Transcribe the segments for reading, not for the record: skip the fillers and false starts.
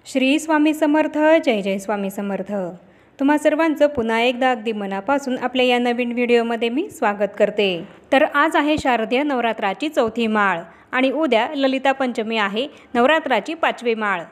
श्री स्वामी समर्थ. जय जय स्वामी समर्थ. तुम्हा सर्वांचं पुन्हा एकदा अगदी मनापासून आपल्या या नवीन व्हिडिओमध्ये मी स्वागत करते. तर आज आहे शारदीय नवरात्राची चौथी माळ आणि उद्या ललिता पंचमी आहे, नवरात्राची 5वी माळ,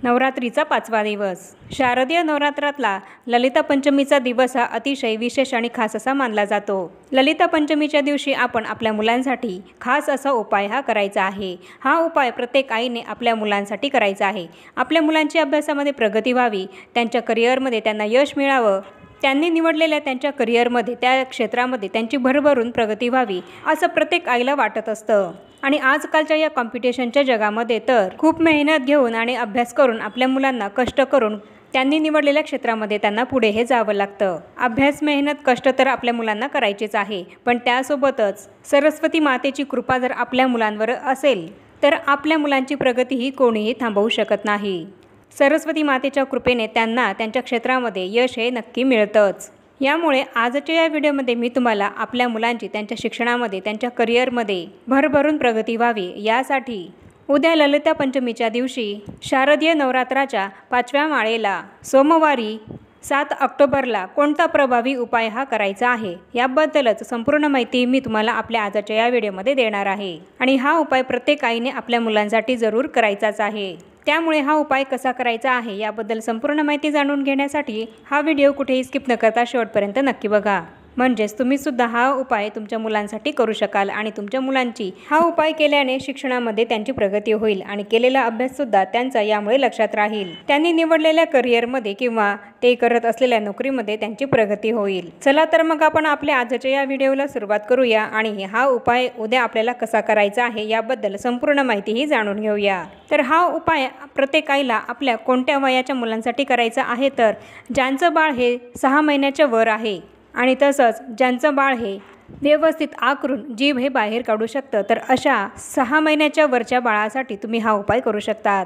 नवरात्रीचा 5वा दिवस. शारदीय नवरात्रातला ललिता पंचमीचा दिवस हा अतिशय विशेष आणि खास असा मानला जातो. ललिता पंचमीच्या दिवशी आपण आपल्या मुलांसाठी खास असा उपाय हा करायचा आहे. हा उपाय प्रत्येक आईने आपल्या मुलांसाठी करायचा आहे. आपल्या मुलांची अभ्यासामध्ये प्रगती व्हावी, त्यांच्या करिअरमध्ये त्यांना यश मिळावं, त्यांनी निवडलेल्या त्यांच्या करिअरमध्ये त्या क्षेत्रामध्ये त्यांची भरभरून प्रगती व्हावी असं प्रत्येक आईला वाटत असतं. आणि आजकालच्या या कॉम्पिटिशनच्या जगामध्ये तर खूप मेहनत घेऊन आणि अभ्यास करून आपल्या मुलांना कष्ट करून त्यांनी निवडलेल्या क्षेत्रामध्ये त्यांना पुढे हे जावं लागतं. अभ्यास, मेहनत, कष्ट तर आपल्या मुलांना करायचेच आहे, पण त्यासोबतच सरस्वती मातेची कृपा जर आपल्या मुलांवर असेल तर आपल्या मुलांची प्रगती ही कोणीही थांबवू शकत नाही. सरस्वती मातेच्या कृपेने त्यांना त्यांच्या क्षेत्रामध्ये यश हे नक्की मिळतंच. यामुळे आजच्या या व्हिडिओमध्ये मी तुम्हाला आपल्या मुलांची त्यांच्या शिक्षणामध्ये, त्यांच्या करिअरमध्ये भरभरून प्रगती व्हावी यासाठी उद्या ललिता पंचमीच्या दिवशी शारदीय नवरात्राच्या 5व्या माळेला सोमवारी 7 ऑक्टोबरला कोणता प्रभावी उपाय हा करायचा आहे याबद्दलच संपूर्ण माहिती मी तुम्हाला आपल्या आजच्या या व्हिडिओमध्ये देणार आहे. आणि हा उपाय प्रत्येक आईने आपल्या मुलांसाठी जरूर करायचाच आहे. त्यामुळे हा उपाय कसा करायचा आहे याबद्दल संपूर्ण माहिती जाणून घेण्यासाठी हा व्हिडिओ कुठेही स्किप न करता शेवटपर्यंत नक्की बघा. म्हणजेच तुम्ही सुद्धा हा उपाय तुमच्या मुलांसाठी करू शकाल आणि तुमच्या मुलांची हा उपाय केल्याने शिक्षणामध्ये त्यांची प्रगती होईल आणि केलेला अभ्याससुद्धा त्यांचा यामुळे लक्षात राहील. त्यांनी निवडलेल्या करिअरमध्ये किंवा ते करत असलेल्या नोकरीमध्ये त्यांची प्रगती होईल. चला तर मग आपण आपल्या आजच्या या व्हिडिओला सुरुवात करूया आणि हा उपाय उद्या आपल्याला कसा करायचा आहे याबद्दल संपूर्ण माहितीही जाणून घेऊया. तर हा उपाय प्रत्येक आईला आपल्या कोणत्या वयाच्या मुलांसाठी करायचा आहे, तर ज्यांचं बाळ हे 6 महिन्याच्या वर आहे आणि तसंच ज्यांचं बाळ हे व्यवस्थित आकरून जीभ हे बाहेर काढू शकतं, तर अशा 6 महिन्याच्या वरच्या बाळासाठी तुम्ही हा उपाय करू शकतात.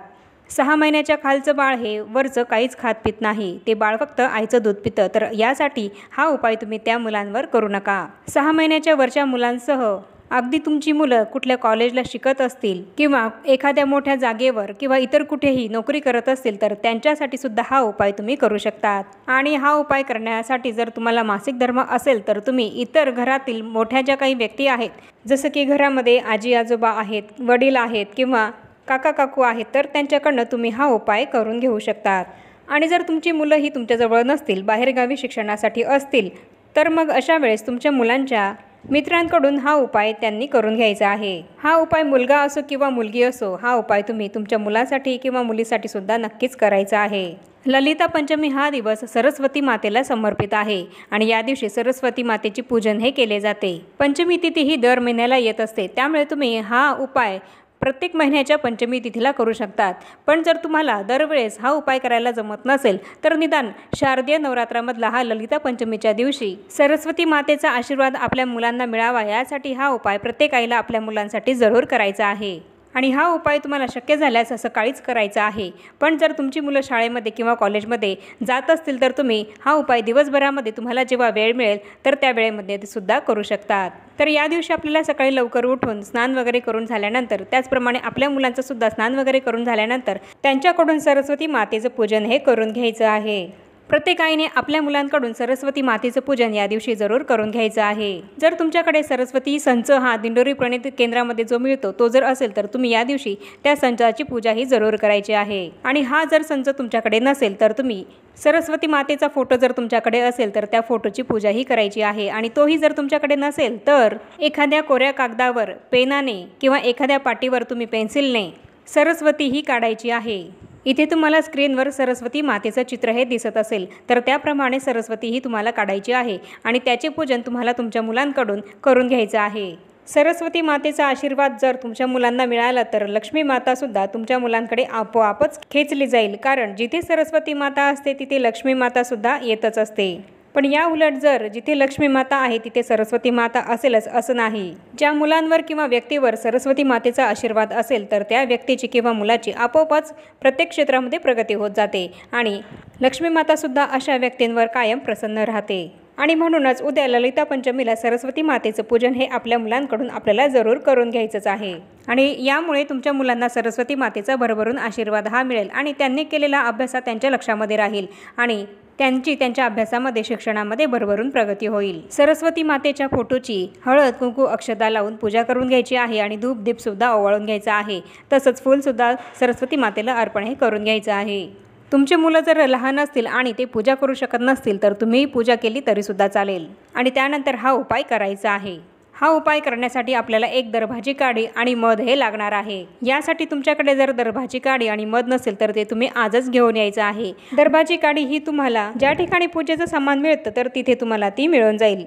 6 महिन्याच्या खालचं बाळ हे वरचं काहीच खात पित नाही, ते बाळ फक्त आईचं दूध पितं, तर यासाठी हा उपाय तुम्ही त्या मुलांवर करू नका. 6 महिन्याच्या वरच्या मुलांसह अगदी तुमची मुलं कुठल्या कॉलेजला शिकत असतील किंवा एखाद्या मोठ्या जागेवर किंवा इतर कुठेही नोकरी करत असतील तर त्यांच्यासाठी सुद्धा हा उपाय तुम्ही करू शकतात. आणि हा उपाय करण्यासाठी जर तुम्हाला मासिक धर्म असेल तर तुम्ही इतर घरातील मोठ्या ज्या काही व्यक्ती आहेत, जसं की घरामध्ये आजी आजोबा आहेत, वडील आहेत किंवा काका काकू आहेत, तर त्यांच्याकडनं तुम्ही हा उपाय करून घेऊ शकतात. आणि जर तुमची मुलं ही तुमच्याजवळ नसतील, बाहेरगावी शिक्षणासाठी असतील, तर मग अशा वेळेस तुमच्या मुलांच्या मित्रांकडून हा उपाय त्यांनी करून घ्यायचा आहे. हा उपाय मुलगा असो किंवा मुलगी असो, हा उपाय तुम्ही तुमच्या मुलासाठी किंवा मुलीसाठी सुद्धा नक्कीच करायचा आहे. ललिता पंचमी हा दिवस सरस्वती मातेला समर्पित आहे आणि या दिवशी सरस्वती मातेचे पूजन हे केले जाते. पंचमी तिथी ही दर महिन्याला येत असते, त्यामुळे तुम्ही हा उपाय प्रत्येक महिन्याच्या पंचमी तिथीला करू शकतात. पण जर तुम्हाला दरवेळेस हा उपाय करायला जमत नसेल तर निदान शारदीय नवरात्रामधला हा ललिता पंचमीच्या दिवशी सरस्वती मातेचा आशीर्वाद आपल्या मुलांना मिळावा यासाठी हा उपाय प्रत्येक आईला आपल्या मुलांसाठी जरूर करायचा आहे. आणि हा उपाय तुम्हाला शक्य झाल्यास सकाळीच करायचा आहे. पण जर तुमची मुलं शाळेमध्ये किंवा कॉलेजमध्ये जात असतील तर तुम्ही हा उपाय दिवसभरामध्ये तुम्हाला जेव्हा वेळ मिळेल तर त्या वेळेमध्ये ते सुद्धा करू शकतात. तर या दिवशी आपल्याला सकाळी लवकर उठून स्नान वगैरे करून झाल्यानंतर, त्याचप्रमाणे आपल्या मुलांचं सुद्धा स्नान वगैरे करून झाल्यानंतर त्यांच्याकडून सरस्वती मातेचं पूजन हे करून घ्यायचं आहे. प्रत्येक आईने आपल्या मुलांकडून सरस्वती मातेचं पूजन या दिवशी जरूर करून घ्यायचं आहे. जर तुमच्याकडे सरस्वती संच हा दिंडोरी प्रणित केंद्रामध्ये जो मिळतो तो जर असेल तर तुम्ही या दिवशी त्या संचाची पूजा ही जरूर करायची आहे. आणि हा जर संच तुमच्याकडे नसेल तर तुम्ही सरस्वती मातेचा फोटो जर तुमच्याकडे असेल तर त्या फोटोची पूजा ही करायची आहे. आणि तोही जर तुमच्याकडे नसेल तर एखाद्या कोऱ्या कागदावर पेनाने किंवा एखाद्या पाटीवर तुम्ही पेन्सिलने सरस्वती ही काढायची आहे. इथे तुम्हाला स्क्रीनवर सरस्वती मातेचं चित्र हे दिसत असेल तर त्याप्रमाणे सरस्वती ही तुम्हाला काढायची आहे आणि त्याचे पूजन तुम्हाला तुमच्या मुलांकडून करून घ्यायचं आहे. सरस्वती मातेचा आशीर्वाद जर तुमच्या मुलांना मिळाला तर लक्ष्मी मातासुद्धा तुमच्या मुलांकडे आपोआपच खेचली जाईल, कारण जिथे सरस्वती माता असते तिथे लक्ष्मी मातासुद्धा येतच असते. पण या उलट जर जिथे लक्ष्मी माता आहे तिथे सरस्वती माता असेलच असं नाही. ज्या मुलांवर किंवा व्यक्तीवर सरस्वती मातेचा आशीर्वाद असेल तर त्या व्यक्तीची किंवा मुलाची आपोआपच प्रत्येक क्षेत्रामध्ये प्रगती होत जाते आणि लक्ष्मी मातासुद्धा अशा व्यक्तींवर कायम प्रसन्न राहते. आणि म्हणूनच उद्या ललिता पंचमीला सरस्वती मातेचं पूजन हे आपल्या मुलांकडून आपल्याला जरूर करून घ्यायचंच आहे। आणि यामुळे तुमच्या मुलांना सरस्वती मातेचा भरभरून आशीर्वाद हा मिळेल आणि त्यांनी केलेला अभ्यास त्यांच्या लक्षामध्ये राहील आणि त्यांच्या अभ्यासामध्ये शिक्षणामध्ये भरभरून प्रगती होईल। सरस्वती मातेच्या फोटोची हळद कुंकू अक्षता लावून पूजा करून घ्यायची आहे आणि धूप दीप सुद्धा ओवाळून घ्यायचा आहे। तसंच फूल सुद्धा सरस्वती मातेला अर्पण हे करून घ्यायचं आहे। तुमचे मुलं जर लहान असतील आणि ते पूजा करू शकत नसतील तर तुम्ही पूजा केली तरी सुद्धा चालेल। आणि त्यानंतर हा उपाय करायचा आहे। हा उपाय करण्यासाठी आपल्याला एक दरभाजी काडी आणि मध हे लागणार आहे। यासाठी तुमच्याकडे जर दरभाजी काडी आणि मध नसेल तर ते तुम्ही आजच घेऊन यायचं आहे। दरभाजी काडी ही तुम्हाला ज्या ठिकाणी पूजेचं सामान मिळतं तर तिथे तुम्हाला ती मिळून जाईल,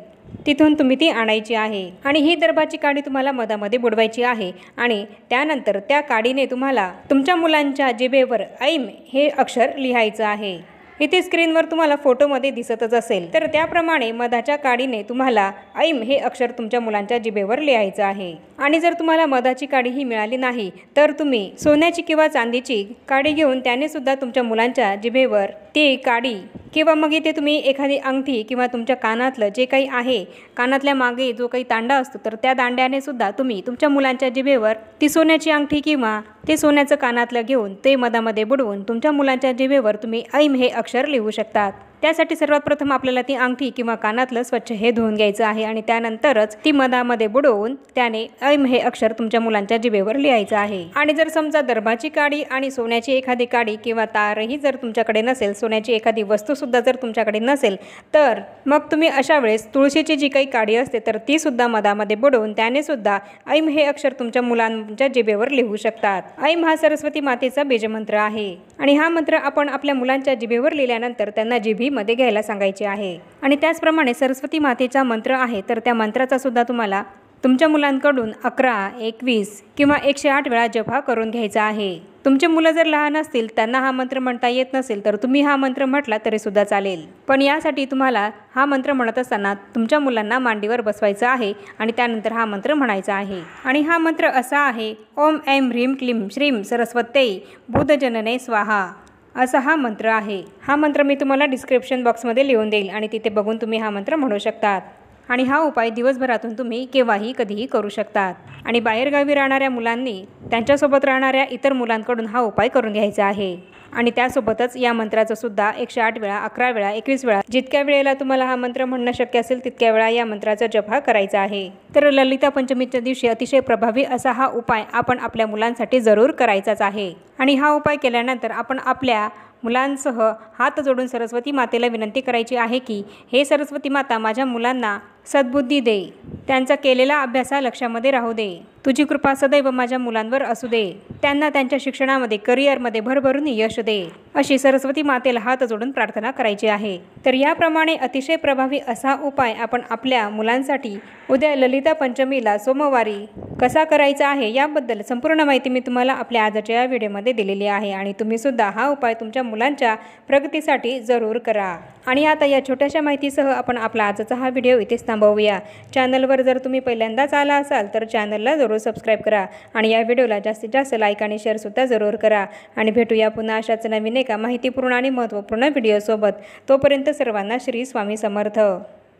तिथून तुम्ही ती आणायची आहे। आणि ही दरभाजी काडी तुम्हाला मधामध्ये बुडवायची आहे आणि त्यानंतर त्या काडीने तुम्हाला तुमच्या मुलांच्या जिभेवर ऐम हे अक्षर लिहायचं आहे। इथे स्क्रीनवर तुम्हाला फोटोमध्ये दिसतच असेल, तर त्याप्रमाणे मधाच्या काडीने तुम्हाला ऐम हे अक्षर तुमच्या मुलांच्या जिभेवर लिहायचं आहे। आणि जर तुम्हाला मधाची काडी ही मिळाली नाही तर तुम्ही सोन्याची किंवा चांदीची काडी घेऊन त्याने सुद्धा तुमच्या मुलांच्या जिभेवर ती काडी किंवा मग इथे तुम्ही एखादी अंगठी किंवा तुमच्या कानातलं जे काही आहे, कानातल्या मागे जो काही दांडा असतो तर त्या दांड्याने सुद्धा तुम्ही तुमच्या मुलांच्या जिभेवर ती सोन्याची अंगठी किंवा ते सोन्याचं कानातलं घेऊन ते मधामध्ये बुडवून तुमच्या मुलांच्या जिभेवर तुम्ही ऐम हे अक्षर लिहू शकतात। त्यासाठी सर्वात प्रथम आपल्याला ती अंगठी किंवा कानातलं स्वच्छ हे धुवून घ्यायचं आहे आणि त्यानंतरच ती मधामध्ये बुडवून त्याने ऐम हे अक्षर तुमच्या मुलांच्या जिभेवर लिहायचं आहे। आणि जर समजा दरभाची काडी आणि सोन्याची एखादी काडी किंवा तारही जर तुमच्याकडे नसेल, सोन्याची एखादी वस्तू सुद्धा जर तुमच्याकडे नसेल, तर मग तुम्ही अशा वेळेस तुळशीची जी काही काडी असते तर ती सुद्धा मधामध्ये बुडवून त्याने सुद्धा ऐम हे अक्षर तुमच्या मुलांच्या जिभेवर लिहू शकतात। ऐम हा सरस्वती मातेचा बीजमंत्र आहे आणि हा मंत्र आपण आपल्या मुलांच्या जिभेवर लिहिल्यानंतर त्यांना जिभीमध्ये घ्यायला सांगायचे आहे। आणि त्याचप्रमाणे सरस्वती मातेचा मंत्र आहे तर त्या मंत्राचा सुद्धा तुम्हाला तुमच्या मुलांकडून 11, 21 किंवा 108 वेळा जप हा करून घ्यायचा आहे। तुमचे मुलं जर लहान असतील, त्यांना हा मंत्र म्हणता येत नसेल तर तुम्ही हा मंत्र म्हटला तरी सुद्धा चालेल, पण यासाठी तुम्हाला हा मंत्र म्हणत असताना तुमच्या मुलांना मांडीवर बसवायचं आहे आणि त्यानंतर हा मंत्र म्हणायचा आहे। आणि हा मंत्र असा आहे, ओम ऐं ह्रीं क्लीं श्रीं सरस्वत्यै बुधजनने स्वाहा असा हा मंत्र आहे। हा मंत्र मी तुम्हाला डिस्क्रिप्शन बॉक्समध्ये लिहून देईल आणि तिथे बघून तुम्ही हा मंत्र म्हणू शकतात। आणि हा उपाय दिवसभरातून तुम्ही केव्हाही कधीही करू शकतात। आणि बाहेरगावी राहणाऱ्या मुलांनी त्यांच्यासोबत राहणाऱ्या इतर मुलांकडून हा उपाय करून घ्यायचा आहे। आणि त्यासोबतच या मंत्राचं सुद्धा 108 वेळा, 11 वेळा, 21 वेळा जितक्या वेळेला तुम्हाला हा मंत्र म्हणणं शक्य असेल तितक्या वेळा या मंत्राचा जप हा करायचा आहे। तर ललिता पंचमीच्या दिवशी अतिशय प्रभावी असा हा उपाय आपण आपल्या मुलांसाठी जरूर करायचाच आहे। आणि हा उपाय केल्यानंतर आपण आपल्या मुलांसह हात जोडून सरस्वती मातेला विनंती करायची आहे की हे सरस्वती माता, माझ्या मुलांना सद्बुद्धी दे, त्यांचा केलेला अभ्यास लक्षामध्ये राहू दे, तुझी कृपा सदैव माझ्या मुलांवर असू दे, त्यांना त्यांच्या शिक्षणामध्ये करिअरमध्ये भरभरून यश दे, अशी सरस्वती मातेला हात जोडून प्रार्थना करायची आहे। तर याप्रमाणे अतिशय प्रभावी असा उपाय आपण आपल्या मुलांसाठी उद्या ललिता पंचमीला सोमवारी कसा करायचा आहे याबद्दल संपूर्ण माहिती मी तुम्हाला आपल्या आजच्या या व्हिडिओमध्ये दिलेली आहे। आणि तुम्ही सुद्धा हा उपाय तुमच्या मुलांच्या प्रगतीसाठी जरूर करा। आणि आता या छोट्याशा माहितीसह आपण आपला आजचा हा व्हिडिओ इथेच थांबवूया। चॅनलवर जर तुम्ही पहिल्यांदाच आला असाल तर चॅनलला जरूर सबस्क्राईब करा आणि या व्हिडिओला जास्तीत जास्त लाईक आणि शेअरसुद्धा जरूर करा। आणि भेटूया पुन्हा अशाच नवीन एका माहितीपूर्ण आणि महत्त्वपूर्ण व्हिडिओसोबत। तोपर्यंत सर्वांना श्री स्वामी समर्थ।